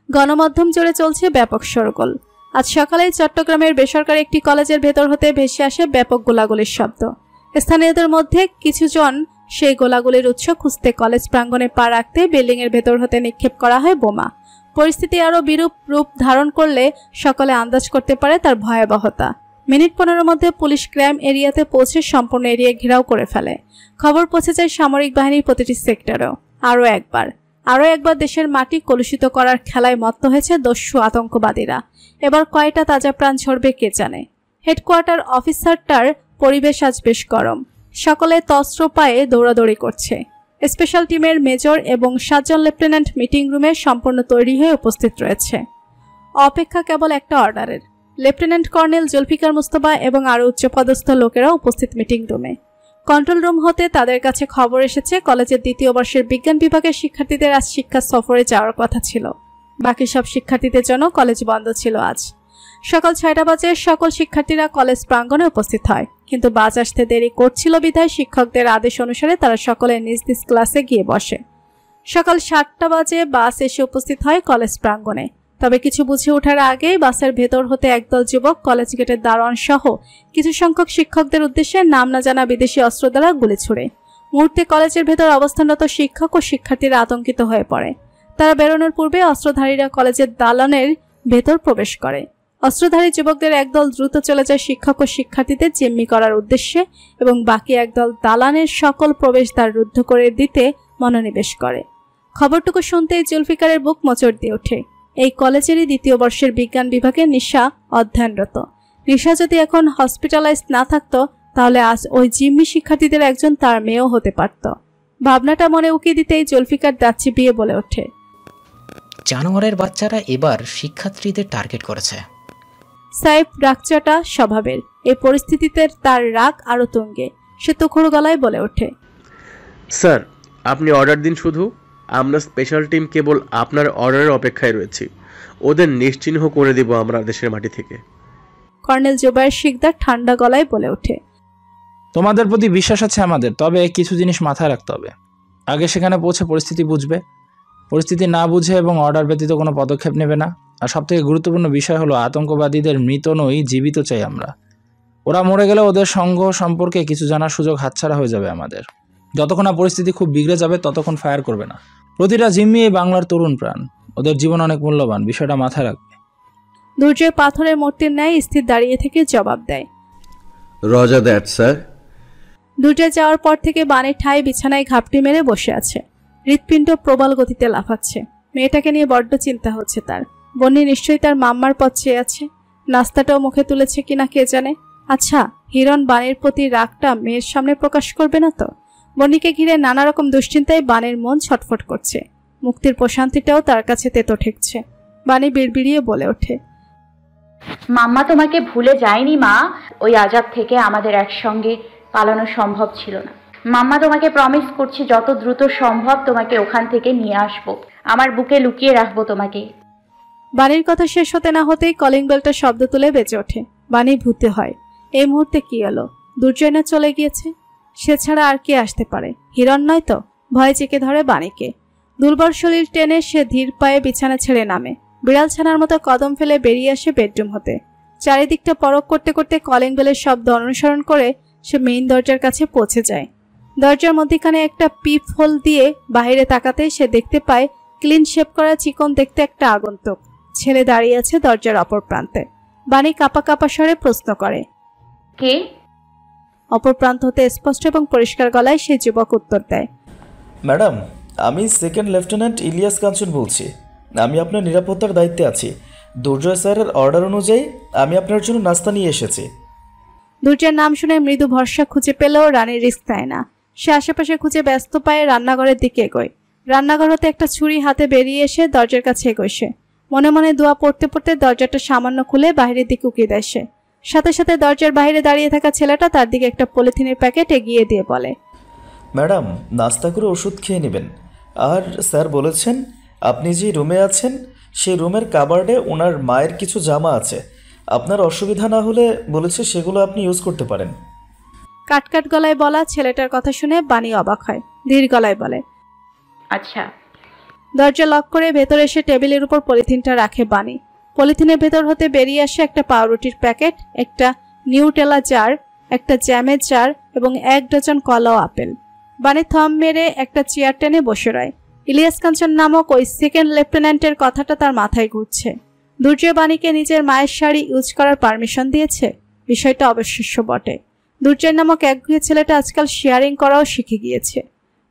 গণমাধ্যম জুড়ে চলছে ব্যাপক শোরগোল। আজ সকালেই চট্টগ্রামের বেসরকারি একটি কলেজের ভেতর হতে ভেসে আসে ব্যাপক গোলাগুলির শব্দ। স্থানীয়দের মধ্যে কিছুজন সেই গোলাগুলির উৎস খুঁজতে কলেজ প্রাঙ্গণে পা রাখতে বিল্ডিংয়ের ভেতর হতে নিক্ষেপ করা হয় বোমা। পরিস্থিতি আরও বিরূপ রূপ ধারণ করলে সকলে আন্দাজ করতে পারে তার ভয়াবহতা। মিনিট 15 মধ্যে পুলিশ ক্রাইম এরিয়াতে পৌঁছে সম্পূর্ণ এরিয়া ঘেরাও করে ফেলে। খবর পৌঁছে যায় সামরিক বাহিনীর প্রতিটি সেক্টরেও। আরও একবার দেশের মাটি কলুষিত করার খেলায় মত্ত হয়েছে দস্যু আতঙ্কবাদীরা। এবার কয়টা তাজা প্রাণ ঝরবে কে জানে। হেডকোয়ার্টার অফিসারটার পরিবেশ আজ বেশ গরম। সকলে তস্ত্র পায়ে দৌড়াদৌড়ি করছে। স্পেশাল টিমের মেজর এবং 7 জন লেফটেন্যান্ট মিটিং রুমে সম্পূর্ণ তৈরি হয়ে উপস্থিত রয়েছে। অপেক্ষা কেবল একটা অর্ডারের। লেফটেন্যান্ট কর্নেল জুলফিকার মুস্তফা এবং আরও উচ্চপদস্থ লোকেরা উপস্থিত মিটিং রুমে। কন্ট্রোল রুম হতে তাদের কাছে খবর এসেছে কলেজের 2য় বর্ষের বিজ্ঞান বিভাগের শিক্ষার্থীদের আজ শিক্ষা সফরে যাওয়ার কথা ছিল। বাকি সব শিক্ষার্থীদের জন্য কলেজ বন্ধ ছিল আজ। সকাল 6টা বাজে সকল শিক্ষার্থীরা কলেজ প্রাঙ্গণে উপস্থিত হয়, কিন্তু বাস আসতে দেরি করছিল বিধায় শিক্ষকদের আদেশ অনুসারে তারা সকলে নিজ নিজ ক্লাসে গিয়ে বসে। সকাল 7টা বাজে বাস এসে উপস্থিত হয় কলেজ প্রাঙ্গণে। তবে কিছু বুঝে ওঠার আগেই বাসের ভেতর হতে একদল যুবক কলেজ গেটের দারোয়ান সহ কিছু সংখ্যক শিক্ষকদের উদ্দেশ্যে নাম না জানা বিদেশি অস্ত্র দ্বারা গুলি ছুড়ে। মুহূর্তে কলেজের ভেতর অবস্থানরত শিক্ষক ও শিক্ষার্থীরা আতঙ্কিত হয়ে পড়ে। তারা বেরোনোর পূর্বে অস্ত্রধারীরা কলেজের দালানের ভেতর প্রবেশ করে। অস্ত্রধারী যুবকদের একদল দ্রুত চলে যায় শিক্ষক ও শিক্ষার্থীদের জিম্মি করার উদ্দেশ্যে এবং বাকি একদল দালানের সকল প্রবেশদ্বার রুদ্ধ করে দিতে মনোনিবেশ করে। খবরটুকু শুনতেই জুলফিকারের বুক মোচড় দিয়ে ওঠে। এই কলেজেরই 2য় বর্ষের বিজ্ঞান বিভাগে নিশা অধ্যয়নরত। নিশা যদি এখন হসপিটালাইজ না থাকতো তাহলে আজ ওই জিম্মি শিক্ষার্থীদের একজন তার মেয়েও হতে পারত। ভাবনাটা মনে উকি দিতেই জুলফিকার দাঁত চিবিয়ে বলে ওঠে, জানোয়ারের বাচ্চারা এবার শিক্ষার্থীদের টার্গেট করেছে। সাইফ রাগচটা স্বভাবের। এই পরিস্থিতিতে তার রাগ আরো তুঙ্গে। সে তুখুড় গলায় বলে ওঠে, স্যার আপনি অর্ডার দিন, শুধু আমরা স্পেশাল টিম কেবল আপনার অর্ডারের অপেক্ষায় রয়েছি। ওদের নিশ্চিহ্ন করে দেব আমরা দেশের মাটি থেকে। কর্নেল জুবায়ের শিকদার ঠান্ডা গলায় বলে ওঠে, তোমাদের প্রতি বিশ্বাস আছে আমাদের, তবে কিছু জিনিস মাথায় রাখতে হবে। আগে সেখানে পৌঁছে পরিস্থিতি বুঝবে, পরিস্থিতি না বুঝে এবং অর্ডার ব্যতীত কোনো পদক্ষেপ নেবে না। আর সবথেকে গুরুত্বপূর্ণ বিষয় হলো আতঙ্কবাদীদের মৃত নই, জীবিত চাই আমরা। ওরা মরে গেলে ওদের সঙ্গ সম্পর্কে কিছু জানার সুযোগ হাতছাড়া হয়ে যাবে আমাদের। যতক্ষণ না পরিস্থিতি খুব বিগড়ে যাবে ততক্ষণ ফায়ার করবে না। প্রতিটা জিম্মি এই বাংলার তরুণ প্রাণ, ওদের জীবন অনেক মূল্যবান, বিষয়টা মাথায় রাখবে। দুর্জয় পাথরের মূর্তির ন্যায় স্থির দাঁড়িয়ে থেকে জবাব দেয়, রজার দ্যাট স্যার। দুর্জয় যাওয়ার পর থেকে বানের ঠায় বিছানায় ঘাপটি মেরে বসে আছে। হৃৎপিণ্ড প্রবল গতিতে লাফাচ্ছে। মেয়েটাকে নিয়ে বড্ড চিন্তা হচ্ছে তার। বন্নি নিশ্চয়ই তার মাম্মার পথ চেয়ে আছে। নাস্তাটাও মুখে তুলেছে কিনা কে জানে। আচ্ছা, হিরণ বানের প্রতি রাগটা মেয়ের সামনে প্রকাশ করবে না তো? বন্নিকে ঘিরে নানা রকম দুশ্চিন্তায় বানের মন ছটফট করছে। মুক্তির প্রশান্তিটাও তার কাছে তেতো ঠেকছে। বানি বিড়বিড়িয়ে বলে ওঠে, মাম্মা তোমাকে ভুলে যায়নি মা। ওই আজাব থেকে আমাদের একসঙ্গে পালানো সম্ভব ছিল না। মাম্মা তোমাকে প্রমিস করছি যত দ্রুত সম্ভব তোমাকে ওখান থেকে নিয়ে আসবো। আমার বুকে লুকিয়ে রাখবো তোমাকে। বানির কথা শেষ হতে না হতেই কলিং বেলটা শব্দ তুলে বেজে ওঠে। বানি ভূতে হয়। এই মুহূর্তে কি এলো? দুর্জয় না চলে গিয়েছে? সে ছাড়া আর কে আসতে পারে? হিরণ নয় তো? ভয়ে চেকে ধরে বানিকে। দুর্বল শরীর টেনে সে ধীর পায়ে বিছানা ছেড়ে নামে। বিড়াল ছানার মতো কদম ফেলে বেরিয়ে আসে বেডরুম হতে। চারিদিকটা পরখ করতে করতে কলিং বেলের শব্দ অনুসরণ করে সে মেইন দরজার কাছে পৌঁছে যায়। দরজার মধ্যখানে একটা পিপ হোল দিয়ে বাইরে তাকাতেই সে দেখতে পায় ক্লিন শেপ করা চিকন দেখতে একটা আগন্তুক ছেলে দাঁড়িয়ে আছে দরজার অপর প্রান্তে। বানি কাপা কাপা স্বরে প্রশ্ন করে, কে? অপর প্রান্ত হতে স্পষ্ট এবং পরিষ্কার গলায় সেই যুবক উত্তর দেয়, ম্যাডাম, আমি সেকেন্ড লেফটেন্যান্ট ইলিয়াস কাঞ্চন বলছি। আমি আপনার নিরাপত্তার দায়িত্বে আছি। দুর্জয় স্যারের অর্ডার অনুযায়ী আমি আপনার জন্য নাস্তা নিয়ে এসেছি। দুর্জয়ের নাম শুনে মৃদু ভরসা খুঁজে পেলেও রানীর রিস্ক নেয় না। সে আশেপাশে খুঁজে ব্যস্ত পায়ে রান্নাঘরের দিকে এগোয়। রান্নাঘর হতে একটা ছুরি হাতে বেরিয়ে এসে দরজার কাছে এগোয় সে। মনে মনে দোয়া পড়তে পড়তে দরজাটা সামান্য খুলে বাইরের দিকে উকিয়ে দেয় সে। সাথে সাথে দরজার বাইরে দাঁড়িয়ে থাকা ছেলেটা তার দিকে একটা পলিথিনের প্যাকেট এগিয়ে দিয়ে বলে, ম্যাডাম, নাস্তা করে ওষুধ খেয়ে নেবেন। আর স্যার বলেছেন আপনি যে রুমে আছেন সেই রুমের কাবার্ডে ওনার মায়ের কিছু জামা আছে। আপনার অসুবিধা না হলে বলেছে সেগুলো আপনি ইউজ করতে পারেন। কাটকাট গলায় বলা ছেলেটার কথা শুনে বানি অবাক হয়। ধীর গলায় বলে, আচ্ছা। দরজা লক করে ভেতরে এসে টেবিলের উপর পলিথিনটা রাখে বানি। পলিথিনের ভেতর হতে বেরিয়ে আসে একটা পাউরুটির প্যাকেট, একটা নিউটেলা জার, একটা জ্যামের জার এবং 1 ডজন কলা ও আপেল। বানি থম মেরে একটা চেয়ার টেনে বসে রয়। ইলিয়াস কাঞ্চন নামক ওই সেকেন্ড লেফটেন্যান্টের কথাটা তার মাথায় ঘুরছে। দুর্জয় বাণীকে নিজের মায়ের শাড়ি ইউজ করার পারমিশন দিয়েছে, বিষয়টা অবিশ্বাস্য বটে। দুর্জয় নামক একগুঁয়ে ছেলেটা আজকাল শেয়ারিং করাও শিখে গিয়েছে।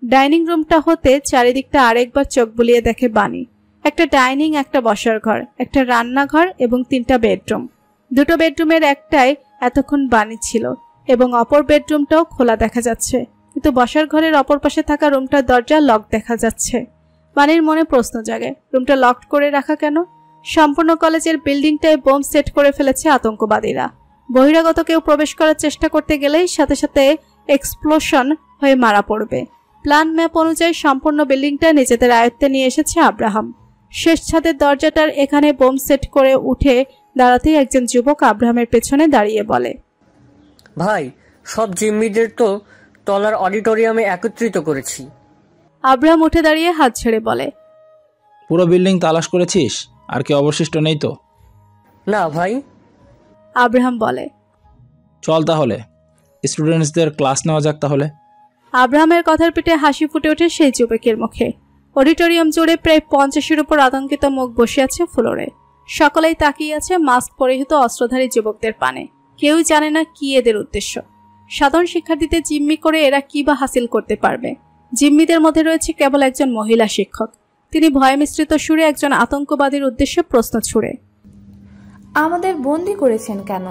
ডাইনিং রুমটা হতে চারিদিকটা আরেকবার চোখ বুলিয়ে দেখে বাণী। একটা ডাইনিং, একটা বসার ঘর, একটা রান্নাঘর এবং 3টা বেডরুম। 2টো বেডরুমের একটাই এতক্ষণ বাণী ছিল এবং অপর বেডরুমটাও খোলা দেখা যাচ্ছে, কিন্তু বসার ঘরের অপর পাশে থাকা রুমটার দরজা লক দেখা যাচ্ছে। বাণীর মনে প্রশ্ন জাগে, রুমটা লক করে রাখা কেন? সম্পূর্ণ কলেজের বিল্ডিংটায় বোম সেট করে ফেলেছে আতঙ্কবাদীরা। বহিরাগত কেউ প্রবেশ করার চেষ্টা করতে গেলেই সাথে সাথে এক্সপ্লোশন হয়ে মারা পড়বে। প্ল্যান ম্যাপ অনুযায়ী সম্পূর্ণ বিল্ডিংটা নিজেদের আয়ত্তে নিয়ে এসেছে আব্রাহাম। শেষ ছাদের দরজাটার এখানে বোম সেট করে উঠে দাঁড়াতেই একজন যুবক আব্রাহামের পেছনে দাঁড়িয়ে বলে, ভাই, সব জিম্মিদের তো তলার অডিটোরিয়ামে একত্রিত করেছি। আব্রাহাম উঠে দাঁড়িয়ে হাত ছেড়ে বলে, পুরো বিল্ডিং তালাশ করেছিস? আর কি অবশিষ্ট নেই তো? না ভাই। আব্রাহাম বলে, চল তাহলে স্টুডেন্টসদের ক্লাস নেওয়া যাক তাহলে। আব্রাহামের কথার পিঠে হাসি ফুটে ওঠে সেই যুবকের মুখে। অডিটোরিয়াম জুড়ে প্রায় 50-এর উপর আতঙ্কিত মুখ বসে আছে ফ্লোরে। সকলেই তাকিয়ে আছে মাস্ক পরিহিত অস্ত্রধারী যুবকদের পানে। কেউই জানে না কি এদের উদ্দেশ্য। সাধারণ শিক্ষার্থীদের জিম্মি করে এরা কি বা হাসিল করতে পারবে। জিম্মিদের মধ্যে রয়েছে কেবল একজন মহিলা শিক্ষক। তিনি ভয় মিশ্রিত সুরে একজন আতঙ্কবাদীর উদ্দেশ্যে প্রশ্ন ছুড়ে, আমাদের বন্দি করেছেন কেন?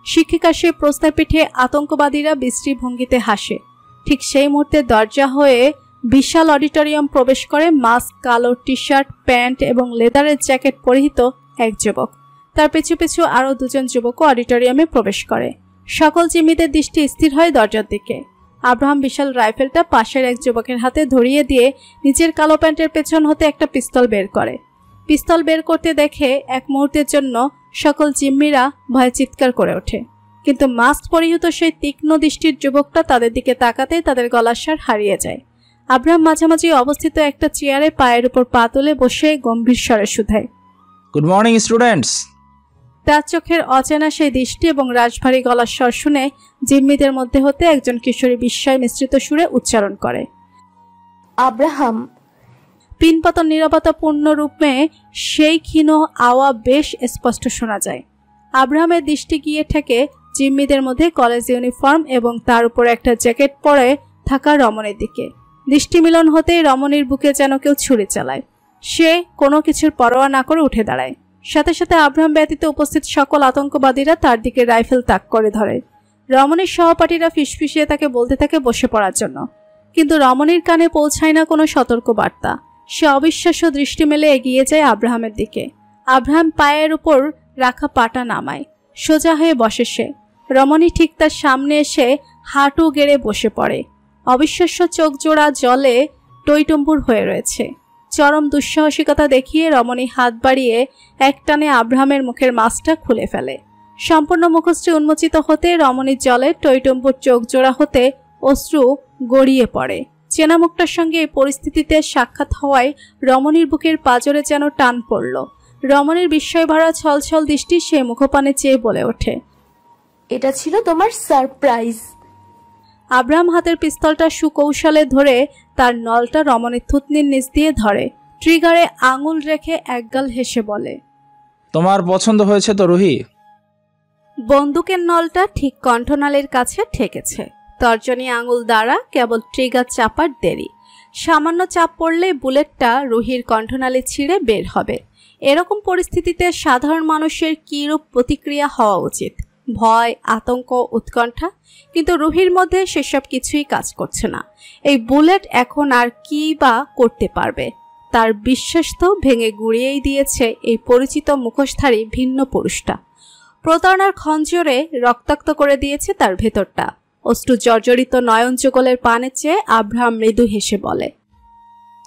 শিক্ষিকা সে প্রশ্নের পিঠে আতঙ্কবাদীরা বিশ্রী ভঙ্গিতে হাসে। ঠিক সেই মুহূর্তে দরজা হয়ে বিশাল অডিটোরিয়াম প্রবেশ করে মাস্ক, কালো টি শার্ট, প্যান্ট এবং লেদারের জ্যাকেট পরিহিত এক যুবক। তার পিছু পিছু আরও 2জন যুবকও অডিটোরিয়ামে প্রবেশ করে। সকল জিম্মিদের দৃষ্টি স্থির হয় দরজার দিকে। আব্রাহাম বিশাল রাইফেলটা পাশের এক যুবকের হাতে ধরিয়ে দিয়ে নিজের কালো প্যান্টের পেছন হতে একটা পিস্তল বের করে। পিস্তল বের করতে দেখে এক মুহূর্তের জন্য সকল জিম্মিরা ভয়ে চিৎকার করে ওঠে, কিন্তু মাস্ক পরিহিত সেই তীক্ষ্ণ দৃষ্টির যুবকটা তাদের দিকে তাকাতেই তাদের গলার স্বর হারিয়ে যায়। আব্রাহাম মাঝামাঝি অবস্থিত একটা চেয়ারে পায়ের উপর পা তুলে বসে গম্ভীর স্বরে শুধায়, গুড মর্নিং স্টুডেন্টস। তার চোখের অচেনা সেই দৃষ্টি এবং রাজভারী গলার স্বর শুনে জিম্মিদের মধ্যে হতে একজন কিশোরী বিস্ময় মিশ্রিত সুরে উচ্চারণ করে, আব্রাহাম। পিনপতন নীরবতাপূর্ণ রূপে সেই ক্ষীণ আওয়া বেশ স্পষ্ট শোনা যায়। আব্রাহামের দৃষ্টি গিয়ে ঠেকে জিম্মিদের মধ্যে কলেজ ইউনিফর্ম এবং তার উপর একটা জ্যাকেট পরে থাকা রমণীর দিকে। দৃষ্টি মিলন হতেই রমণীর বুকে যেন কেউ ছুরি চালায়। সে কোনো কিছুর পরোয়া না করে উঠে দাঁড়ায়। সাথে সাথে আব্রাহাম ব্যতীত উপস্থিত সকল আতঙ্কবাদীরা তার দিকে রাইফেল তাক করে ধরে। রমণীর সহপাঠীরা ফিসফিসিয়ে তাকে বলতে থাকে বসে পড়ার জন্য, কিন্তু রমণীর কানে পৌঁছায় না কোনো সতর্ক বার্তা। সে অবিশ্বাস্য দৃষ্টি মেলে এগিয়ে যায় আব্রাহামের দিকে। আব্রাহাম পায়ের উপর রাখা পাটা নামায়, সোজা হয়ে বসে সে। রমণী ঠিক তার সামনে এসে হাঁটু গেড়ে বসে পড়ে। অবিশ্বাস্য চোখ জোড়া জলে টইটুম্বুর হয়ে রয়েছে। চরম দুঃসাহসিকতা দেখিয়ে রমণী হাত বাড়িয়ে একটানে আব্রাহামের মুখের মাস্কটা খুলে ফেলে। সম্পূর্ণ মুখশ্রী উন্মোচিত হতে রমণীর জলে টইটুম্বুর চোখ জোড়া হতে অশ্রু গড়িয়ে পড়ে। চেনা মুখটার সঙ্গে এই পরিস্থিতিতে সাক্ষাৎ হওয়ায় রমণীর বুকের পাঁজরে যেন টান পড়ল। রমণীর বিস্ময় ভরা ছলছল দৃষ্টি সে মুখপানে চেয়ে বলে ওঠে, এটা ছিল তোমার সারপ্রাইজ। আব্রাহাম হাতের পিস্তলটা সুকৌশলে ধরে তার নলটা রমণীর থুতনির নিচ দিয়ে ধরে। ট্রিগারে আঙুল রেখে একগাল হেসে বলে, তোমার পছন্দ হয়েছে তো রুহি? বন্দুকের নলটা ঠিক কণ্ঠনালীর কাছে ঠেকেছে। তর্জনী আঙুল দ্বারা কেবল ট্রিগার চাপার দেরি। সামান্য চাপ পড়লে বুলেটটা রুহির কণ্ঠনালী ছিঁড়ে বের হবে। এরকম পরিস্থিতিতে সাধারণ মানুষের কীরূপ প্রতিক্রিয়া হওয়া উচিত? ভয়, আতঙ্ক, উৎকণ্ঠা। কিন্তু রুহির মধ্যে সেসব কিছুই কাজ করছে না। এই বুলেট এখন আর কি বা করতে পারবে? তার বিশ্বাস তো ভেঙে গুড়িয়েই দিয়েছে এই পরিচিত মুখোশধারী ভিন্ন পুরুষটা। প্রতারণার খঞ্জরে রক্তাক্ত করে দিয়েছে তার ভেতরটা। অশ্রু জর্জরিত নয়ন যুগলের পানে চেয়ে আব্রাহাম মৃদু হেসে বলে,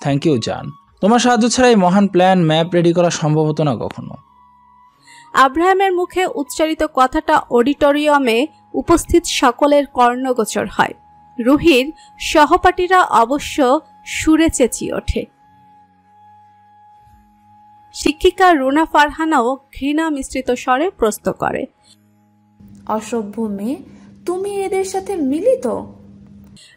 থ্যাংক ইউ জান। তোমার সাহায্য ছাড়া এই মহান প্ল্যান ম্যাপ রেডি করা সম্ভব হতো না কখনো। আব্রাহামের মুখে উচ্চারিত কথাটা অডিটোরিয়ামে উপস্থিত সকলের কর্ণগোচর হয়। রুহির সহপাঠীরা অবশ্য সুরে চেঁচিয়ে ওঠে, শিক্ষিকা রুনা ফারহানাও ঘৃণা মিশ্রিত স্বরে প্রশ্ন করে, অসভ্য মেয়ে, তুমি এদের সাথে মিলিত?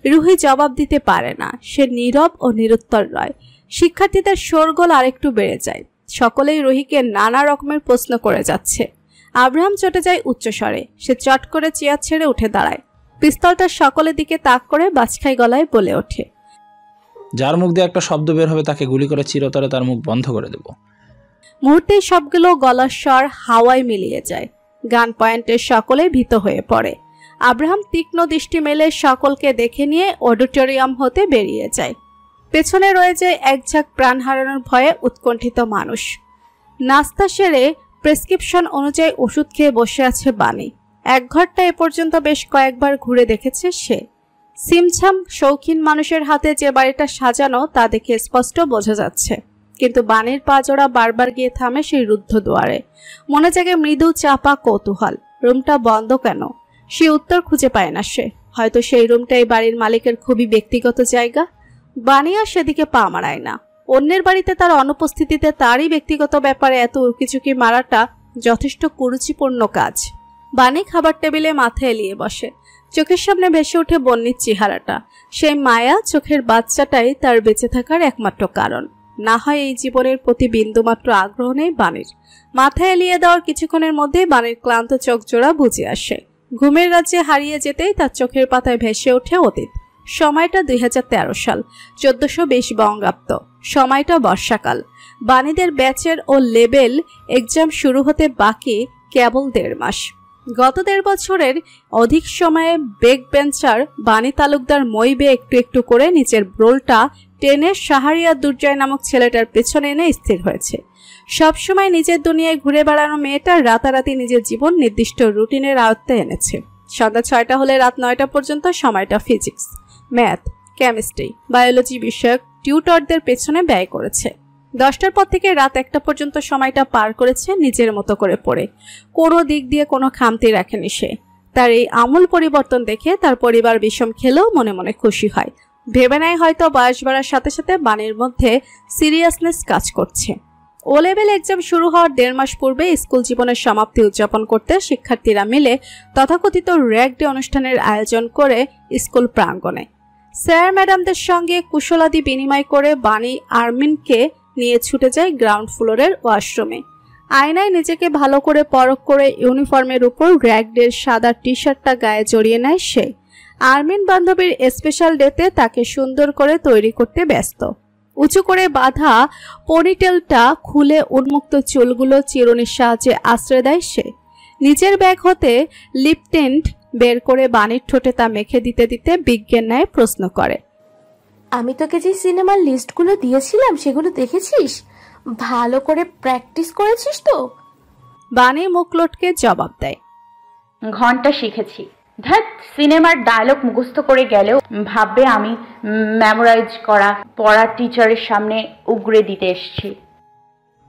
রুহি জবাব দিতে পারে না, সে নীরব ও নিরুত্তর রয়। শিক্ষার্থীদের শোরগোল আরেকটু বেড়ে যায়, সকলেই রুহিকে নানা রকমের প্রশ্ন করে যাচ্ছে। আব্রাহাম চটে যায় উচ্চস্বরে, সে চট করে চেয়ার ছেড়ে উঠে দাঁড়ায়, পিস্তলটা সকলের দিকে তাক করে বাজখাই গলায় বলে ওঠে, যার মুখ দিয়ে একটা শব্দ বের হবে তাকে গুলি করে চিরতরে তার মুখ বন্ধ করে দেব। মুহূর্তেই সবগুলো গলার স্বর হাওয়ায় মিলিয়ে যায়। গান পয়েন্টের সকলে ভীত হয়ে পড়ে। আব্রাহাম তীক্ষ্ণ দৃষ্টি মেলে সকলকে দেখে নিয়ে অডিটোরিয়াম হতে বেরিয়ে যায়। পেছনে রয়ে যায় এক ঝাঁক প্রাণ হারানোর ভয়ে উৎকণ্ঠিত মানুষ। নাস্তা সেরে প্রেসক্রিপশন অনুযায়ী ওষুধ খেয়ে বসে আছে বাণী। এক ঘরটা এ পর্যন্ত বেশ কয়েকবার ঘুরে দেখেছে সে। সিমছাম শৌখিন মানুষের হাতে যে বাড়িটা সাজানো তা দেখে স্পষ্ট বোঝা যাচ্ছে, কিন্তু বাণীর পা জোড়া বারবার গিয়ে থামে সেই রুদ্ধ দুয়ারে। মনে জাগে মৃদু চাপা কৌতূহল, রুমটা বন্ধ কেন? সে উত্তর খুঁজে পায় না সে। হয়তো সেই রুমটা এই বাড়ির মালিকের খুবই ব্যক্তিগত জায়গা। বাণী আর সেদিকে পা মারায় না। অন্যের বাড়িতে তার অনুপস্থিতিতে তারই ব্যক্তিগত ব্যাপারে এত উকিঝুঁকি মারাটা যথেষ্ট কুরুচিপূর্ণ কাজ। বাণী খাবার টেবিলে মাথা এলিয়ে বসে। চোখের সামনে ভেসে ওঠে বন্নির চেহারাটা। সেই মায়া চোখের বাচ্চাটাই তার বেঁচে থাকার একমাত্র কারণ। না হয় এই জীবনের প্রতি বিন্দুমাত্র আগ্রহ নেই বাণীর। মাথা এলিয়ে দেওয়ার কিছুক্ষণের মধ্যেই বাণীর ক্লান্ত চোখ জোড়া বুঝে আসে। ঘুমের রাজ্যে হারিয়ে যেতেই তার চোখের পাতায় ভেসে ওঠে অতীত। সময়টা 2013 সাল, 1420 বঙ্গাব্দ। সময়টা বর্ষাকাল। বাণীদের ব্যাচের ও লেভেল এক্সাম শুরু হতে বাকি কেবল 1.5 মাস। গত 1.5 বছরের অধিক সময়ে বেক বেঞ্চার বাণী তালুকদার মই বেয়ে একটু একটু করে নিচের ব্রোলটা টেনে শাহরিয়ার দুর্জয় নামক ছেলেটার পেছনে এনে স্থির হয়েছে। সবসময় নিজের দুনিয়ায় ঘুরে বেড়ানো মেয়েটা রাতারাতি নিজের জীবন নির্দিষ্ট রুটিনের আয়ত্তে এনেছে। সন্ধ্যা 6টা হলে রাত 9টা পর্যন্ত সময়টা ফিজিক্স, ম্যাথ, কেমিস্ট্রি, বায়োলজি বিষয়ক টিউটরদের পেছনে ব্যয় করেছে। 10টার পর থেকে রাত 1টা পর্যন্ত সময়টা পার করেছে নিজের মতো করে পড়ে। কোনো দিক দিয়ে কোনো খামতি রাখেনি সে। তার এই আমূল পরিবর্তন দেখে তার পরিবার বিষম খেলেও মনে মনে খুশি হয়। ভেবে নেয় হয়তো বয়স বাড়ার সাথে সাথে বাণীর মধ্যে সিরিয়াসনেস কাজ করছে। ও লেভেল এক্সাম শুরু হওয়ার 1.5 মাস পূর্বে স্কুল জীবনের সমাপ্তি উদযাপন করতে শিক্ষার্থীরা মিলে তথাকথিত র্যাগ ডে অনুষ্ঠানের আয়োজন করে স্কুল প্রাঙ্গণে। স্যার ম্যাডামদের সঙ্গে কুশলাদি বিনিময় করে বাণী আরমিনকে নিয়ে ছুটে যায় গ্রাউন্ড ফ্লোরের ওয়াশরুমে। আয়নায় নিজেকে ভালো করে পরখ করে ইউনিফর্মের উপর র্যাগ ডের সাদা টি শার্টটা গায়ে জড়িয়ে নেয় সে। আরমিন বান্ধবীর স্পেশাল ডেতে তাকে সুন্দর করে তৈরি করতে ব্যস্ত। উঁচু করে বাঁধা পনিটেলটা খুলে উন্মুক্ত চুলগুলো চিরুনির সাহায্যে আশ্রয় দেয় সে। নিজের ব্যাগ হতে লিপ টিন্ট বের করে বাণীর ঠোঁটে তা মেখে দিতে দিতে বিজ্ঞান ন্যায় প্রশ্ন করে, আমি তোকে যে সিনেমার লিস্টগুলো দিয়েছিলাম সেগুলো দেখেছিস? ভালো করে প্র্যাকটিস করেছিস তো? বাণী মুখ লটকে জবাব দেয়, ঘন্টা শিখেছি। ধ্যাত, সিনেমার ডায়লগ মুখস্থ করে গেলেও ভাববে আমি মেমোরাইজ করা পড়া টিচারের সামনে উগরে দিতে এসেছি।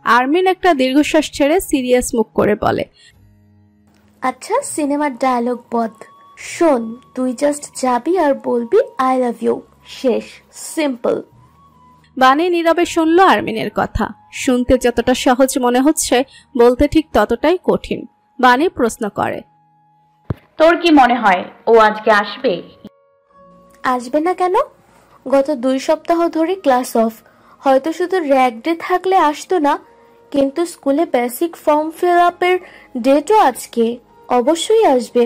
আরমিন একটা দীর্ঘশ্বাস ছেড়ে সিরিয়াস মুখ করে বলে, আচ্ছা সিনেমার ডায়লগ বদ। শোন, তুই জাস্ট যাবি আর বলবি আই লাভ ইউ, শেষ, সিম্পল। বাণী নীরবে শুনল আরমিনের কথা। শুনতে যতটা সহজ মনে হচ্ছে বলতে ঠিক ততটাই কঠিন। বাণী প্রশ্ন করে, তোর কি মনে হয় ও আজকে আসবে? আসবে না কেন? গত 2 সপ্তাহ ধরে ক্লাস অফ। হয়তো শুধু র্যাগ ডে থাকলে আসতো না, কিন্তু স্কুলে বেসিক ফর্ম ফিল আপের ডেটও আজকে। অবশ্যই আসবে।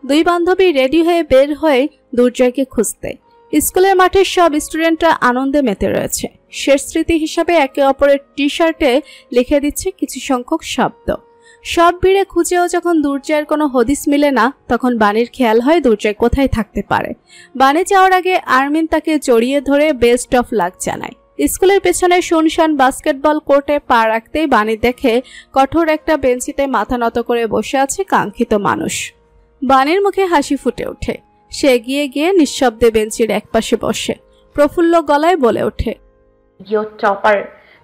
2 বান্ধবী রেডি হয়ে বের হয়ে দুর্জয়কে খুঁজতে। স্কুলের মাঠে সব স্টুডেন্টরা আনন্দে মেতে রয়েছে। শেষ স্মৃতি হিসাবে একে অপরের টি শার্টে লিখে দিচ্ছে কিছু সংখ্যক শব্দ। সব ভিড়ে খুঁজেও যখন দুর্জয়ের কোনো হদিস মিলে না, তখন বাণীর খেয়াল হয় দুর্জয় কোথায় থাকতে পারে। বাণী যাওয়ার আগে আরমিন তাকে জড়িয়ে ধরে বেস্ট অফ লাক জানায়। স্কুলের পেছনে শুনশান বাস্কেটবল কোর্টে পা রাখতেই বাণী দেখে কঠোর একটা বেঞ্চিতে মাথা নত করে বসে আছে কাঙ্ক্ষিত মানুষ। বাণীর মুখে হাসি ফুটে ওঠে। সে এগিয়ে গিয়ে নিঃশব্দে বেঞ্চির একপাশে বসে প্রফুল্ল গলায় বলে ওঠে, ইয়ো টপার,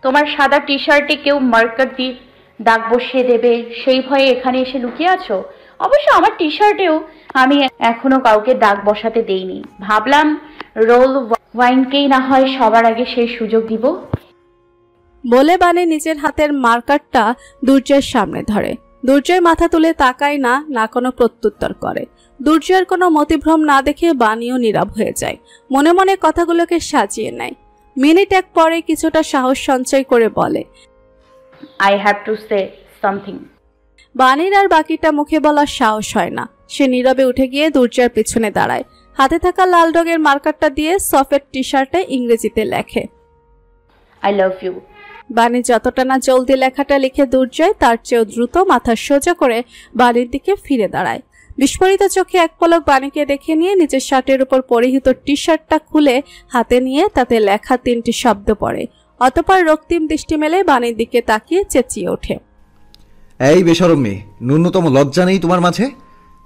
তোমার সাদা টি শার্টে কেউ মার্কার দিয়ে দাগ বসিয়ে দেবে সেই ভয়ে এখানে এসে লুকিয়ে আছো? অবশ্য আমার টি শার্টেও আমি এখনো কাউকে দাগ বসাতে দেইনি। ভাবলাম রোল ওয়াইনকেই না হয় সবার আগে সেই সুযোগ দিব। বলে বানি নিজের হাতের মার্কারটা দুর্জয়ের সামনে ধরে। দুর্জয় মাথা তুলে তাকায় না, না কোনো প্রত্যুত্তর করে। দুর্জয়ের কোনো মতিভ্রম না দেখে বানিও নীরব হয়ে যায়, মনে মনে কথাগুলোকে সাজিয়ে নেয়। মিনিট এক পরে কিছুটা সাহস সঞ্চয় করে বলে, I have to say something. বানির আর বাকিটা মুখে বলার সাহস হয় না। সে নীরবে উঠে গিয়ে দুর্জয়ের পিছনে দাঁড়ায়। হাতে থাকা লাল রঙের মার্কারটা দিয়ে সফের টি শার্টে ইংরেজিতে লেখে, আই লাভ ইউ। বানি যতটা না জলদি লেখাটা লিখে দুর্জয় তার চেয়েও দ্রুত মাথা সোজা করে বানির দিকে ফিরে দাঁড়ায়। বিস্ফোরিত চোখে এক পলক বানিকে দেখে নিয়ে নিজের শার্টের উপর পরিহিত টি শার্টটা খুলে হাতে নিয়ে তাতে লেখা 3টি শব্দ পড়ে। অতঃপর রক্তিম দৃষ্টি মেলে বানির দিকে তাকিয়ে চেঁচিয়ে ওঠে, এই বেশরম মেয়ে, ন্যূনতম লজ্জা নেই তোমার মাঝে?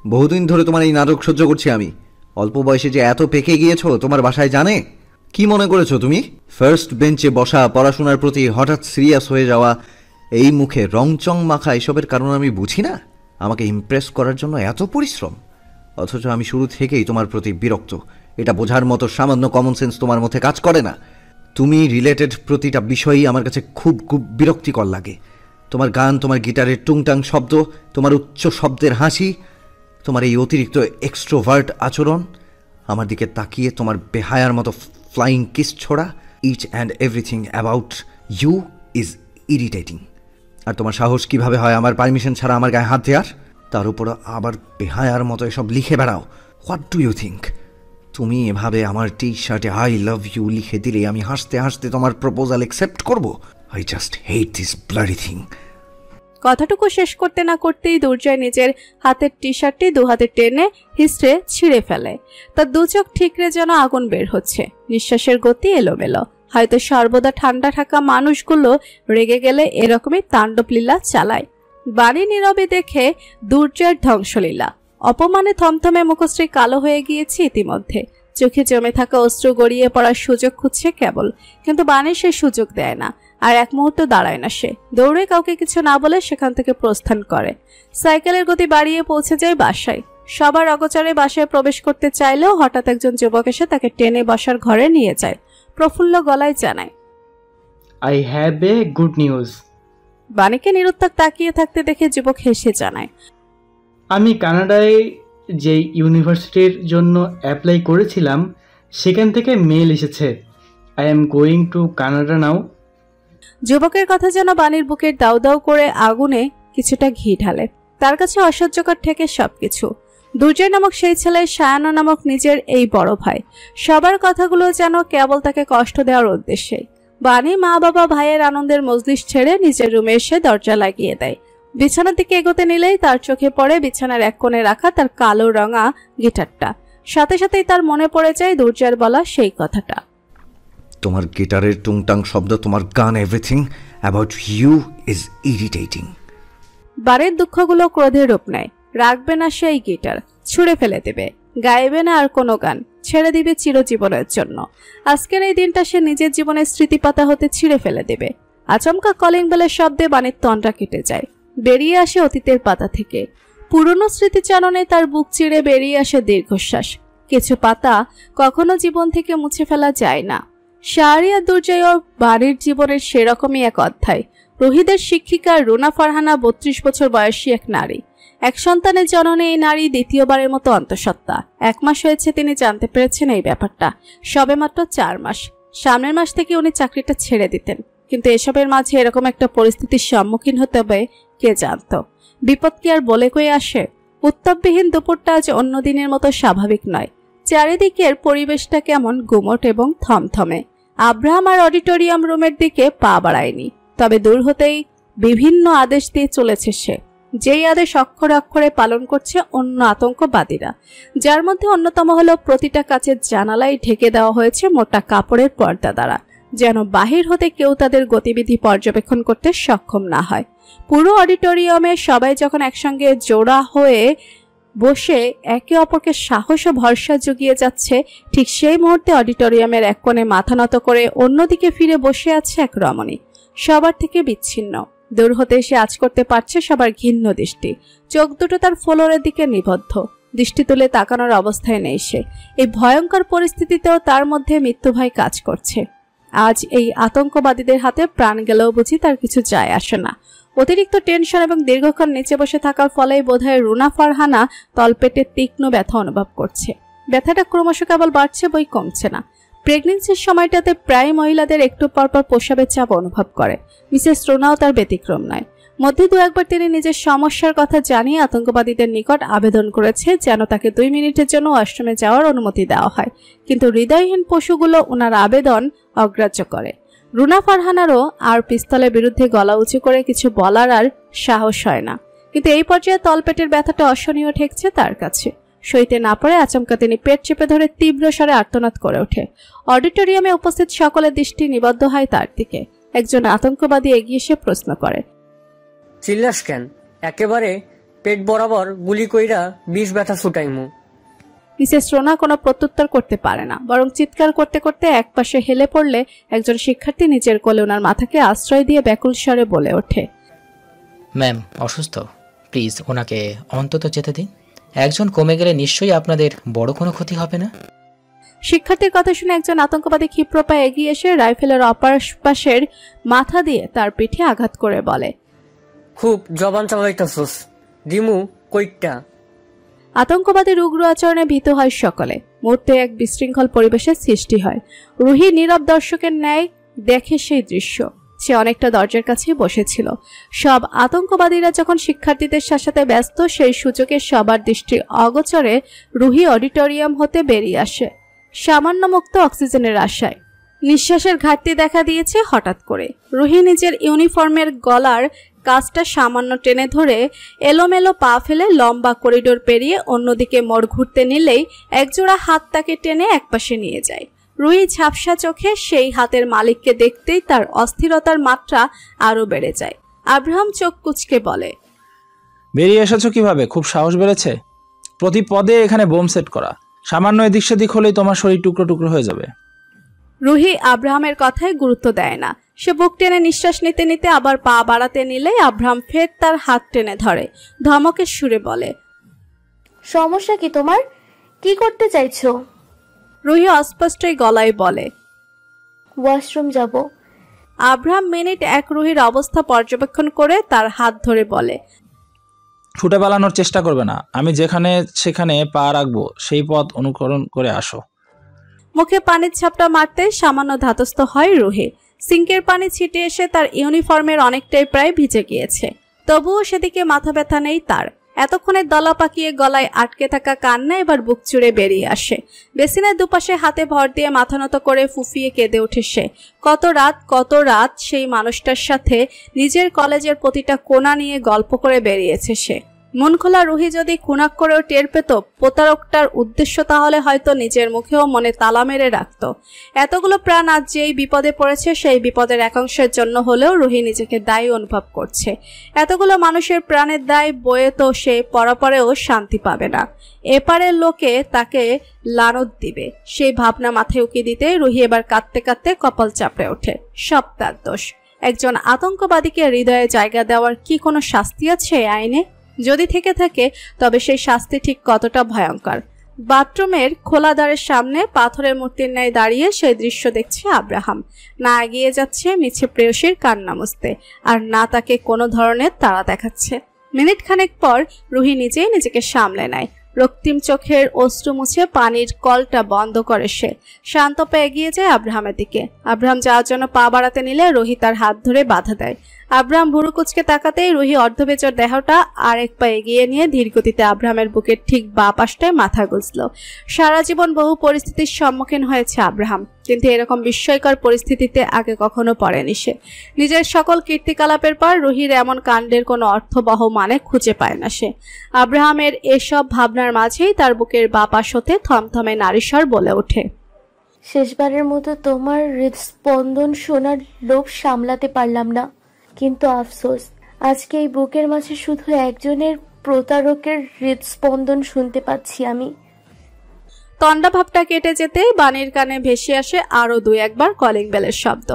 বহুদিন ধরে তোমার এই নাটক সহ্য করছি আমি। অল্প বয়সে যে এত পেকে গিয়েছো তোমার বাসায় জানে? কি মনে করেছো তুমি? ফার্স্ট বেঞ্চে বসা, পড়াশোনার প্রতি হঠাৎ সিরিয়াস হয়ে যাওয়া, এই মুখে রংচং মাখা, এসবের কারণ আমি বুঝি না? আমাকে ইমপ্রেস করার জন্য এত পরিশ্রম, অথচ আমি শুরু থেকেই তোমার প্রতি বিরক্ত। এটা বোঝার মতো সামান্য কমন সেন্স তোমার মধ্যে কাজ করে না। তুমি রিলেটেড প্রতিটা বিষয়ই আমার কাছে খুব খুব বিরক্তিকর লাগে। তোমার গান, তোমার গিটারের টুংটাং শব্দ, তোমার উচ্চ শব্দের হাসি, তোমার এই অতিরিক্ত এক্সট্রোভার্ট আচরণ, আমার দিকে তাকিয়ে তোমার বেহায়ার মতো ফ্লাইং কিস ছোড়া, each and everything about you is irritating. আর তোমার সাহস কিভাবে হয় আমার পারমিশন ছাড়া আমার গায়ে হাত দেওয়ার? তার উপর আবার বেহায়ার মতো এসব লিখে বেড়াও। What do you think? তুমি এভাবে আমার টি শার্টে আই লাভ ইউ লিখে দিলে আমি হাসতে হাসতে তোমার প্রপোজাল অ্যাকসেপ্ট করব? I just hate this bloody thing. কথাটুকু শেষ করতে না করতেই দুর্জয় নিজের হাতের টি শার্টটি দু হাতে টেনে হিস্ট্রে ছিঁড়ে ফেলে। তার দু চোখ ঠিকরে যেন আগুন বের হচ্ছে, নিঃশ্বাসের গতি এলোমেলো। হয়তো সর্বদা ঠান্ডা থাকা মানুষগুলো রেগে গেলে এরকমই তাণ্ডবলীলা চালায়। বাড়ি নীরবে দেখে দুর্জয়ের ধ্বংসলীলা। অপমানে থমথমে মুখশ্রী কালো হয়ে গিয়েছে ইতিমধ্যে। চোখে জমে থাকা অশ্রু গড়িয়ে পড়ার সুযোগ খুঁজছে কেবল, কিন্তু বাণী সে সুযোগ দেয় না। আর এক মুহূর্ত দাঁড়ায় না সে, দৌড়ে কাউকে কিছু না বলে সেখান থেকে প্রস্থান করে। সাইকেলের গতি বাড়িয়ে পৌঁছে যায় বাসায়। সবার অগোচরে বাসায় প্রবেশ করতে চাইলেও হঠাৎ একজন যুবক এসে তাকে টেনে বসার ঘরে নিয়ে যায়। প্রফুল্ল গলায় জানায়, I have a good news. বাণীকে নিরুত্তর তাকিয়ে থাকতে দেখে যুবক হেসে জানায়, আমি কানাডায় যে ইউনিভার্সিটির জন্য অ্যাপ্লাই করেছিলাম সেখান থেকে মেল এসেছে। I am going to Canada now. যুবকের কথা যেন বাণীর বুকের দাউ দাউ করে আগুনে কিছুটা ঘি ঢালে। তার কাছে অসহ্যকর ঠেকে সবকিছু। দুর্জয় নামক সেই ছেলে, সায়ানা নামক নিজের এই বড় ভাই, সবার কথাগুলো যেন কেবল তাকে কষ্ট দেওয়ার উদ্দেশ্যে। বাণী মা বাবা ভাইয়ের আনন্দের মজলিস ছেড়ে নিজের রুমে এসে দরজা লাগিয়ে দেয়। বিছানার দিকে এগোতে নিলেই তার চোখে পড়ে বিছানার এক কোণে রাখা তার কালো রঙা গিটারটা। সাথে সাথেই তার মনে পড়ে যায় দুর্জয়ের বলা সেই কথাটা, তোমার গিটারের টুংটাং শব্দ, তোমার গান, everything about you is irritating. বাড়ির দুঃখগুলো ক্রোধের রূপ নেয়। রাখবে না সেই গিটার, ছুঁড়ে ফেলে দেবে। গাইবে না আর কোনো গান, ছেড়ে দিবে চিরজীবনের জন্য। আজকের এই দিনটা সে নিজের জীবনের স্মৃতিপাতা হতে ছিঁড়ে ফেলে দেবে। আচমকা কলিং বেলের শব্দে বাণীর তন্দ্রা কেটে যায়। বেরিয়ে আসে অতীতের পাতা থেকে। পুরনো স্মৃতিচারণে তার বুক চিরে বেরিয়ে আসে দীর্ঘশ্বাস। কিছু পাতা কখনো জীবন থেকে মুছে ফেলা যায় না। শাহরিয়ার দুর্জয় ও বাড়ির জীবনের সেরকমই এক অধ্যায়। রহিদের শিক্ষিকা রুনা ফারহানা 32 বছর বয়সী এক নারী। এক সন্তানের জননে এই নারী দ্বিতীয়বারের মতো অন্তঃসত্ত্বা। 1 মাস হয়েছে তিনি জানতে পেরেছেন এই ব্যাপারটা, সবেমাত্র 4 মাস। সামনের মাস থেকে উনি চাকরিটা ছেড়ে দিতেন, কিন্তু এসবের মাঝে এরকম একটা পরিস্থিতির সম্মুখীন হতে হবে কে জানত। বিপদ কি আর বলে কয়ে আসে? উত্তাপবিহীন দুপুরটা আজ অন্য দিনের মতো স্বাভাবিক নয়। চারিদিকের পরিবেশটা কেমন গুমট এবং থমথমে। আব্রাহাম আর অডিটোরিয়াম রুমের দিকে পা বাড়ায়নি, তবে দূর হতেই বিভিন্ন আদেশ দিয়ে চলেছে সে। যেই আদেশ অক্ষরে অক্ষরে পালন করছে অন্য আতঙ্কবাদীরা, যার মধ্যে অন্যতম হলো প্রতিটা কাচের জানালাই ঢেকে দেওয়া হয়েছে মোটা কাপড়ের পর্দা দ্বারা, যেন বাহির হতে কেউ তাদের গতিবিধি পর্যবেক্ষণ করতে সক্ষম না হয়। পুরো অডিটোরিয়ামে সবাই যখন একসঙ্গে জোড়া হয়ে বসে একে অপরকে সাহস ও ভরসা জুগিয়ে যাচ্ছে, ঠিক সেই মুহূর্তে অডিটোরিয়ামের এক কোণে মাথা নত করে অন্যদিকে ফিরে বসে আছে এক রমণী, সবার থেকে বিচ্ছিন্ন। দূর হতে সে আজ করতে পারছে সবার ঘৃণ্য দৃষ্টি। চোখ দুটো তার ফ্লোরের দিকে নিবদ্ধ, দৃষ্টি তুলে তাকানোর অবস্থায় নেই সে। এই ভয়ঙ্কর পরিস্থিতিতেও তার মধ্যে মৃত্যুভয় কাজ করছে। আজ এই আতঙ্কবাদীদের হাতে প্রাণ গেলেও বুঝি তার কিছু যায় আসে না। অতিরিক্ত টেনশন এবং দীর্ঘক্ষণ নিচে বসে থাকার ফলেই বোধহয় রুনা ফারহানা তলপেটে তীক্ষ্ণ ব্যথা অনুভব করছে। ব্যথাটা ক্রমশ কেবল বাড়ছে বই কমছে না। প্রেগনেন্সির সময়টাতে প্রায় মহিলাদের একটু পরপর প্রসাবের চাপ অনুভব করে। মিসেস রুনাও তার ব্যতিক্রম নয়। মধ্যে দু একবার তিনি নিজের সমস্যার কথা জানিয়ে আতঙ্কবাদীদের নিকট আবেদন করেছে যেন তাকে 2 মিনিটের জন্য ওয়াশরুমে যাওয়ার অনুমতি দেওয়া হয়, কিন্তু হৃদয়হীন পশুগুলো ওনার আবেদন অগ্রাহ্য করে। রুনা ফারহানারও আর পিস্তলের বিরুদ্ধে গলা উঁচু করে কিছু বলার আর সাহস হয় না, কিন্তু এই পর্যায়ে তলপেটের ব্যথাটা অসহনীয় ঠেকছে তার কাছে। সইতে না পারে আচমকা তিনি পেট চেপে ধরে তীব্র স্বরে আর্তনাদ করে ওঠে। অডিটোরিয়ামে উপস্থিত সকলের দৃষ্টি নিবদ্ধ হয় তার দিকে। একজন আতঙ্কবাদী এগিয়ে এসে প্রশ্ন করে, চিল্লাস কেন? একেবারে পেট বরাবর গুলি কইরা 20 ব্যথা ছুটাইমু। মিসেস রোনা কোনো প্রত্যুত্তর করতে পারে না, বরং চিৎকার করতে করতে একপাশে হেলে পড়লে একজন শিক্ষার্থী নিচের কোলে ওনার মাথাকে আশ্রয় দিয়ে ব্যাকুল স্বরে বলে ওঠে, ম্যাম অসুস্থ, প্লিজ ওনাকে অন্তত যেতে দিন। একজন কমে গেলে নিশ্চয়ই আপনাদের বড় কোনো ক্ষতি হবে না। শিক্ষার্থীর কথা শুনে একজন আতঙ্কবাদী ক্ষিপ্র পায়ে এগিয়ে এসে রাইফেলের অপর পাশের মাথা দিয়ে তার পিঠে আঘাত করে বলে, খুব জবান চালাইতাছস, দিমু কইটটা। আতঙ্কবাদীর উগ্র আচরণে ভীত হয় সকলে। মুহূর্তে এক বিশৃঙ্খল পরিবেশের সৃষ্টি হয়। রুহি নীরব দর্শকের ন্যায় দেখে সেই দৃশ্য। সে অনেকটা দরজার কাছেই বসেছিল। সব আতঙ্কবাদীরা যখন শিক্ষার্থীদের সাথে ব্যস্ত, সেই সুযোগে সবার দৃষ্টি অগোচরে রুহি অডিটোরিয়াম হতে বেরিয়ে আসে সামান্য মুক্ত অক্সিজেনের আশায়। নিঃশ্বাসের ঘাটতি দেখা দিয়েছে হঠাৎ করে। রুহি নিজের ইউনিফর্মের গলার কাজটা সামান্য টেনে ধরে এলোমেলো পা ফেলে লম্বা করিডোর পেরিয়ে অন্যদিকে মোড় ঘুরতে নিলেই একজোড়া হাত তাকে টেনে একপাশে নিয়ে যায়। রুহি ঝাপসা চোখে সেই হাতের মালিককে দেখতেই তার অস্থিরতার মাত্রা আরো বেড়ে যায়। আব্রাহাম চোখ কুঁচকে বলে, বেরিয়ে এসেছো কিভাবে? খুব সাহস বেড়েছে। প্রতি পদে এখানে বোম সেট করা, সামান্য এদিক সেদিক হলেই তোমার শরীর টুকরো টুকরো হয়ে যাবে। রুহি আব্রাহামের কথায় গুরুত্ব দেয় না। সে বুক টেনে নিঃশ্বাস নিতে নিতে আবার পা বাড়াতে নিলেই আব্রাহাম ফের তার হাত টেনে ধরে, ধমকের সুরে বলে, সমস্যা কি তোমার? কি করতে চাইছো? রুহি অস্পষ্টই গলায় বলে, ওয়াশরুম যাব। আব্রাহাম মিনিট এক রুহির অবস্থা পর্যবেক্ষণ করে তার হাত ধরে বলে, ছুটে পালানোর চেষ্টা করবে না। আমি যেখানে সেখানে পা রাখবো সেই পথ অনুকরণ করে আসো। মুখে পানির ছাপটা মারতে সামান্য ধাতস্থ হয় রুহি। সিঙ্কের পানি ছিটে এসে তার ইউনিফর্মের অনেকটাই প্রায় ভিজে গিয়েছে, তবুও সেদিকে মাথা ব্যথা নেই তার। এতক্ষণে দলা পাকিয়ে গলায় আটকে থাকা কান্না এবার বুক চুড়ে বেরিয়ে আসে। বেসিনের দুপাশে হাতে ভর দিয়ে মাথা নত করে ফুফিয়ে কেঁদে ওঠে সে। কত রাত সেই মানুষটার সাথে নিজের কলেজের প্রতিটা কোণা নিয়ে গল্প করে বেরিয়েছে সে। মন খোলা রুহি যদি খুনাক করেও টের পেত প্রতারকটার উদ্দেশ্য, তাহলে হয়তো নিজের মুখেও মনে তালা মেরে রাখত। এতগুলো প্রাণ আজ যেই বিপদে পড়েছে, সেই বিপদের একাংশের জন্য হলেও রুহি নিজেকে দায়ী অনুভব করছে। এতগুলো মানুষের প্রাণের দায় বয়ে তো সে পরপরেও শান্তি পাবে না। এপারের লোকে তাকে লানত দিবে, সেই ভাবনা মাথায় উকিয়ে দিতে রুহি এবার কাঁদতে কাঁদতে কপাল চাপড়ে ওঠে। সব তার দোষ। একজন আতঙ্কবাদীকে হৃদয়ে জায়গা দেওয়ার কি কোনো শাস্তি আছে আইনে? যদি থেকে থাকে তবে সেই শাস্তি ঠিক কতটা ভয়ঙ্কর। বাথরুমের খোলা দ্বারের সামনে পাথরের মূর্তির ন্যায় দাঁড়িয়ে সেই দৃশ্য দেখছে আব্রাহাম। না এগিয়ে যাচ্ছে মিছে প্রেয়সীর কান্না মুছতে, আর না তাকে কোনো ধরনের তাড়া দেখাচ্ছে। মিনিট খানেক পর রুহি নিজেই নিজেকে সামলে নেয়। রক্তিম চোখের অশ্রু মুছে পানির কলটা বন্ধ করে সে শান্ত পায়ে এগিয়ে যায় আব্রাহামের দিকে। আব্রাহাম যাওয়ার জন্য পা বাড়াতে নিলে রুহি তার হাত ধরে বাধা দেয়। আব্রাহাম ভুরু কুচকে তাকাতেই রুহি অর্ধবেচর দেহটা আরেক পা এগিয়ে নিয়ে ধীরগতিতে আব্রাহামের বুকের ঠিক বাঁ পাশটায় মাথা গুঁজল। সারা জীবন বহু পরিস্থিতির সম্মুখীন হয়েছে আব্রাহাম, কিন্তু এরকম বিস্ময়কর পরিস্থিতিতে আগে কখনো পড়েনি সে। নিজের সকল কীর্তিকলাপের পর রুহির এমন কাণ্ডের কোনো অর্থবহ মানে খুঁজে পায় না সে। আব্রাহামের এসব ভাবনার মাঝেই তার বুকের বাঁ পাশ হতে থমথমে নারীস্বর বলে ওঠে, শেষবারের মতো তোমার হৃদস্পন্দন শোনার লোভ সামলাতে পারলাম না, কিন্তু আফসোস আজকে এই বুকের মাঝে শুধু একজনের প্রতারকের হৃদস্পন্দন শুনতে পাচ্ছি আমি। তন্ডা ভাবটা কেটে যেতেই বাণীর কানে ভেসে আসে আরো 2-1 কলিং বেলের শব্দ।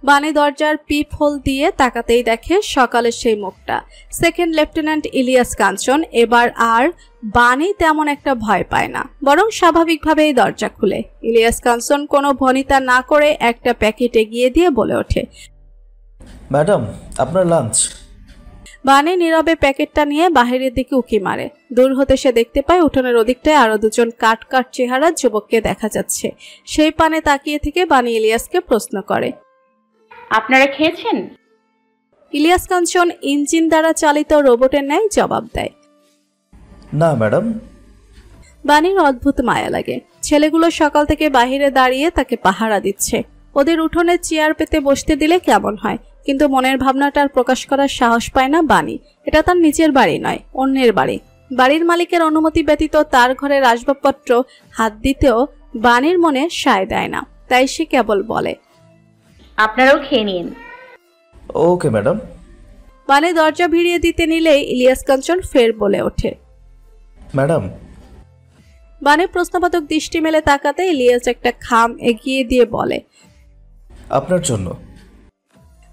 বাণী দরজার পিপ হোল দিয়ে তাকাতেই দেখে সকালের সেই মুখটা। Second lieutenant Ilias Kanchan. এবার আর বাণী তেমন একটা ভয় পায় না, বরং স্বাভাবিকভাবেই দরজা খুলে। ইলিয়াস কাঞ্চন কোনো ভনিতা না করে একটা প্যাকেট এগিয়ে দিয়ে বলে ওঠে, ম্যাডাম আপনার লাঞ্চ। বাণী নীরবে প্যাকেটটা নিয়ে বাহিরের দিকে উকি মারে। দূর হতে সে দেখতে পায় উঠোনের ওদিকটায় আরো 2জন কাট চেহারা যুবককে দেখা যাচ্ছে। সেই পানে তাকিয়ে থেকে বাণী ইলিয়াসকে প্রশ্ন করে, আপনারা খেয়েছেন? ইলিয়াস কাঞ্চন ইঞ্জিন দ্বারা চালিত রোবটের ন্যায় জবাব দেয়, না ম্যাডাম। বাণীর অদ্ভুত মায়া লাগে। ছেলেগুলো সকাল থেকে বাহিরে দাঁড়িয়ে তাকে পাহারা দিচ্ছে। ওদের উঠোনে চেয়ার পেতে বসতে দিলে কেমন হয়, কিন্তু মনের ভাবনাটার প্রকাশ করার সাহস পায় না বাণী। এটা তার নিজের বাড়ি নয়, অন্যের বাড়ি। বাড়ির মালিকের অনুমতি ব্যতীত তার ঘরের আসবাবপত্র হাত দিতেও বাণীর মনে সায় দেয় না। তাই সে কেবল বলে, আপনারাও খেয়ে নিন। Okay madam. বাণী দরজা ভিড়িয়ে দিতে নিলেই ইলিয়াস কাঞ্চন ফের বলে ওঠে, ম্যাডাম। বাণী প্রশ্নবোধক দৃষ্টি মেলে তাকাতে ইলিয়াস একটা খাম এগিয়ে দিয়ে বলে, আপনার জন্য।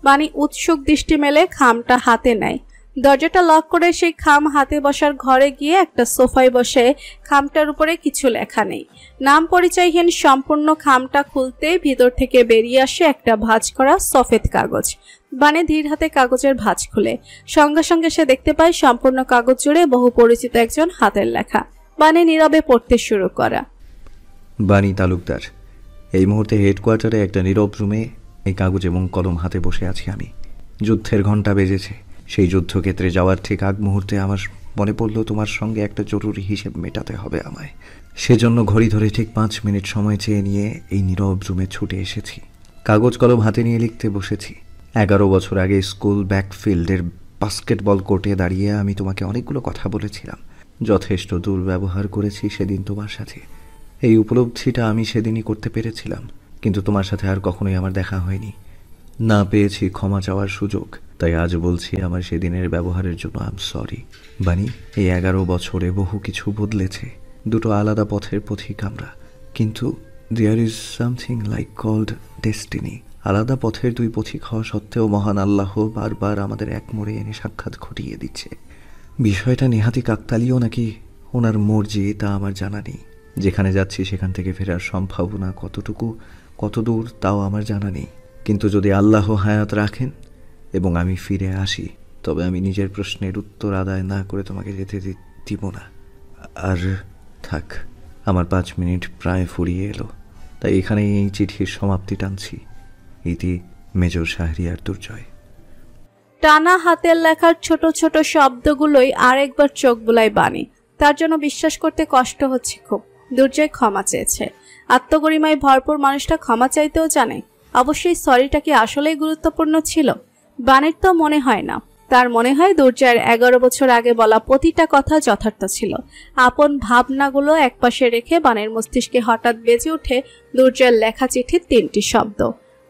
বাণী উৎসুক দৃষ্টি মেলে খামটা হাতে নেয়। দরজাটা লক করে সেই খাম হাতে বসার ঘরে গিয়ে একটা সোফায় বসে খামটার উপরে কিছু লেখা নেই, নাম পরিচয়হীন। সম্পূর্ণ খামটা খুলতেই ভিতর থেকে বেরিয়ে আসে একটা ভাঁজ করা সফেদ কাগজ। বাণী ধীর হাতে কাগজের ভাঁজ খুলে। সঙ্গে সঙ্গে সে দেখতে পায় সম্পূর্ণ কাগজ জুড়ে বহু পরিচিত একজন হাতের লেখা। বাণী নীরবে পড়তে শুরু করা, বাণী তালুকদার। এই মুহূর্তে হেডকোয়ার্টারে একটা নীরব রুমে এই কাগজ এবং কলম হাতে বসে আছি আমি। যুদ্ধের ঘণ্টা বেজেছে। সেই যুদ্ধক্ষেত্রে যাওয়ার ঠিক আগ মুহূর্তে আমার মনে পড়ল তোমার সঙ্গে একটা জরুরি হিসেব মেটাতে হবে আমায়। সেজন্য ঘড়ি ধরে ঠিক 5 মিনিট সময় চেয়ে নিয়ে এই নীরব রুমে ছুটে এসেছি। কাগজ কলম হাতে নিয়ে লিখতে বসেছি। 11 বছর আগে স্কুল ব্যাকফিল্ডের বাস্কেটবল কোর্টে দাঁড়িয়ে আমি তোমাকে অনেকগুলো কথা বলেছিলাম। যথেষ্ট দুর্ব্যবহার করেছি সেদিন তোমার সাথে। এই উপলব্ধিটা আমি সেদিনই করতে পেরেছিলাম, কিন্তু তোমার সাথে আর কখনোই আমার দেখা হয়নি। না পেয়েছি ক্ষমা চাওয়ার সুযোগ। তাই আজ বলছি আমার সেদিনের ব্যবহারের জন্য আই এম সরি। বাণী, এই 11 বছরে বহু কিছু বদলেছে। দুটো আলাদা পথের পথিক আমরা, কিন্তু there is something like called destiny. আলাদা পথের 2 পথিক হওয়া সত্ত্বেও মহান আল্লাহ বারবার আমাদের এক মোড়ে এনে সাক্ষাৎ ঘটিয়ে দিচ্ছে। বিষয়টা নেহাতি কাকতালীয় নাকি ওনার মর্জি তা আমার জানা নেই। যেখানে যাচ্ছি সেখান থেকে ফেরার সম্ভাবনা কত দূর তাও আমার জানা নেই। কিন্তু যদি আল্লাহ হায়াত রাখেন এবং আমি ফিরে আসি, তবে আমি নিজের প্রশ্নের উত্তর আদায় না করে তোমাকে যেতে দিব না। আর থাক, আমার 5 মিনিট প্রায় ফুরিয়ে এলো। তাই এখানেই এই চিঠির সমাপ্তি টানছি। ইতি মেজর শাহরিয়ার দুর্জয়। টানা হাতের লেখার ছোট ছোট শব্দগুলোই আরেকবার চোখ বুলায় বাণী। তার জন্য বিশ্বাস করতে কষ্ট হচ্ছে খুব। দুর্জয় ক্ষমা চেয়েছে। আত্মগরিমায় ভরপুর মানুষটা ক্ষমা চাইতেও জানে। অবশ্যই সরিটা কি আসলেই গুরুত্বপূর্ণ ছিল? বাণীর তো মনে হয় না। তার মনে হয় দুর্জয়ের 11 বছর আগে বলা প্রতিটা কথা যথার্থ ছিল। আপন ভাবনাগুলো একপাশে রেখে বাণীর মস্তিষ্কে হঠাৎ বেজে ওঠে দুর্জয়ের লেখা চিঠির 3টি শব্দ।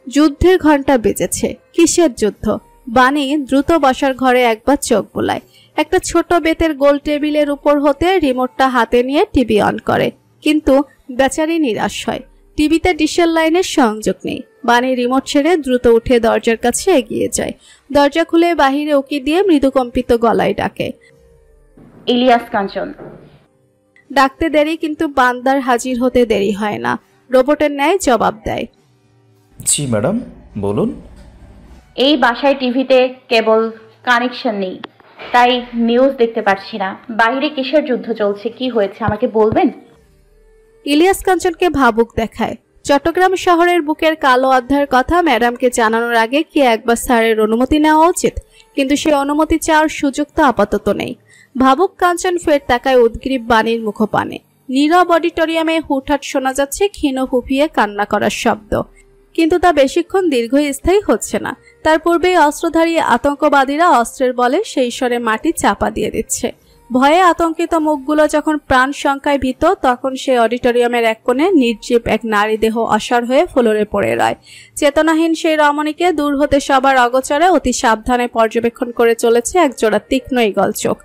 যুদ্ধের ঘণ্টা বেজেছে। কিসের যুদ্ধ? বাণী দ্রুত বসার ঘরে একবার চোখ বোলায়। একটা ছোট বেতের গোল টেবিলের উপর হতে রিমোটটা হাতে নিয়ে টিভি অন করে, কিন্তু বেচারি নিরাশ হয়। টিভিতে ডিশের লাইনের সংযোগ নেই। বাণী রিমোট ছেড়ে দ্রুত উঠে দরজার কাছে এগিয়ে যায়। দরজা খুলে বাহিরে উকি দিয়ে মৃদুকম্পিত গলায় ডাকে, ইলিয়াস কাঞ্চন। ডাকতে দেরি, কিন্তু বান্দার হাজির হতে দেরি হয় না। রোবটের ন্যায় জবাব দেয়, জি ম্যাডাম, বলুন। এই বাসায় টিভিতে কেবল কানেকশন নেই, তাই নিউজ দেখতে পারছি না। বাইরে কিসের যুদ্ধ চলছে, কি হয়েছে আমাকে বলবেন? ইলিয়াস কাঞ্চনকে ভাবুক দেখায়। চট্টগ্রাম শহরের বুকের কালো অধ্যায়ের কথা ম্যাডামকে জানানোর আগে কি একবার স্যারের অনুমতি নেওয়া উচিত, কিন্তু সেই অনুমতি চাওয়ার সুযোগ তো আপাতত নেই। ভাবুক কাঞ্চন ফের তাকায় উদ্গ্রীব বাণীর মুখপানে। নীরব অডিটোরিয়ামে হুটহাট শোনা যাচ্ছে ক্ষীণ ফুঁপিয়ে কান্না করার শব্দ, কিন্তু তা বেশিক্ষণ দীর্ঘস্থায়ী হচ্ছে না। তার পূর্বেই অস্ত্রধারী আতঙ্কবাদীরা অস্ত্রের বলে সেই স্বরে মাটি চাপা দিয়ে দিচ্ছে। ভয়ে আতঙ্কিত মুখগুলো যখন প্রাণ শঙ্কায় ভীত, তখন সেই অডিটোরিয়ামের এক কোণে নির্জীব এক নারী দেহ অসাড় হয়ে ফ্লোরে পড়ে রয়। চেতনাহীন সেই রমণীকে দূর হতে সবার অগোচরে অতি সাবধানে পর্যবেক্ষণ করে চলেছে একজোড়া তীক্ষ্ণ ঈগল চোখ।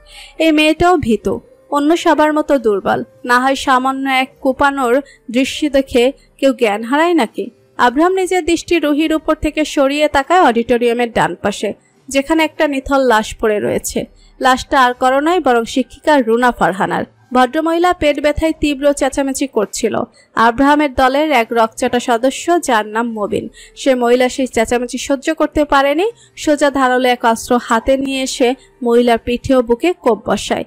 এই মেয়েটাও ভীতু। অন্য সবার মতো দুর্বল, না হয় সামান্য এক কোপানোর দৃশ্য দেখে কেউ জ্ঞান হারায় নাকি? আব্রাহাম নিজের দৃষ্টি রুহির উপর থেকে সরিয়ে তাকায় অডিটোরিয়ামের ডান পাশে, যেখানে একটা নিথল লাশ পড়ে রয়েছে। লাশটা আর কারো নয়, বরং শিক্ষিকা রুনা ফারহানার। ভদ্রমহিলা পেট ব্যথায় তীব্র চেঁচামেচি করছিল। আব্রাহামের দলের এক রকচাটা সদস্য, যার নাম মবিন, সে মহিলা সেই চেঁচামেচি সহ্য করতে পারেনি। সোজা ধারালো এক অস্ত্র হাতে নিয়ে এসে মহিলার পিঠে ও বুকে কোপ বসায়।